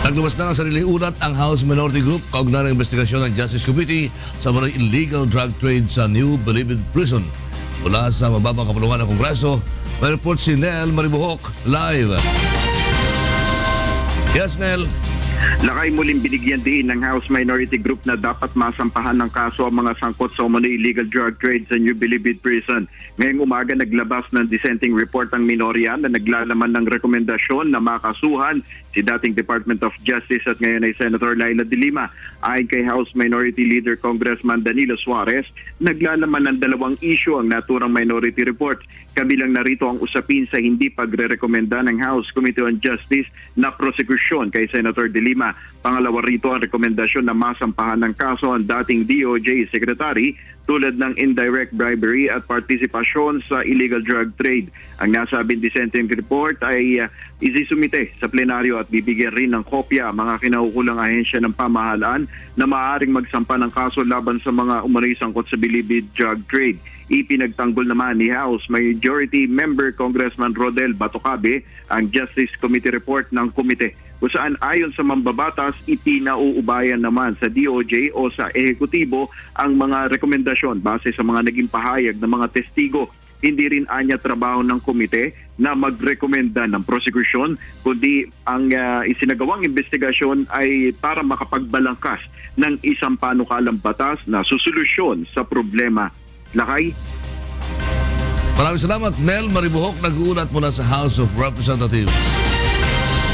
Naglabas na ng sariling ulat ang House Minority Group kaugnay ng investigasyon ng Justice Committee sa mga illegal drug trade sa New Bilibid Prison. Mula sa mababang kapulungan ng Kongreso, may report si Nel Maribuhok live. Yes, Nel. Lakay muling binigyan din ng House Minority Group na dapat masampahan ng kaso ang mga sangkot sa umano'y illegal drug trade sa New Bilibid Prison. Ngayong umaga naglabas ng dissenting report ang minorya na naglalaman ng rekomendasyon na makasuhan si dating Department of Justice at ngayon ay Senator Laila De Lima. Ayon kay House Minority Leader Congressman Danilo Suarez, naglalaman ng dalawang issue ang naturang minority report. Kabilang narito ang usapin sa hindi pagre-rekomenda ng House Committee on Justice na prosecution kay Senator De Lima. Pangalawa rito ang rekomendasyon na masampahan ng kaso ang dating DOJ Secretary tulad ng indirect bribery at partisipasyon sa illegal drug trade. Ang nasabing dissenting report ay isisumite sa plenaryo at bibigyan rin ng kopya ang mga kinaukulang ahensya ng pamahalaan na maaaring magsampa ng kaso laban sa mga umano'y sangkot sa Bilibid drug trade. Ipinagtanggol naman ni House Majority Member Congressman Rodel Batocabe ang Justice Committee report ng komite kung saan ayon sa mambabatas ipinauubayan naman sa DOJ o sa ehekutibo ang mga rekomendasyon base sa mga naging pahayag ng mga testigo. Hindi rin anya trabaho ng komite na magrekomenda ng prosecution kundi ang isinagawang investigasyon ay para makapagbalangkas ng isang panukalang batas na susolusyon sa problema. Lakay? Maraming salamat, Nel Maribuhok. Nag-uulat mula sa House of Representatives.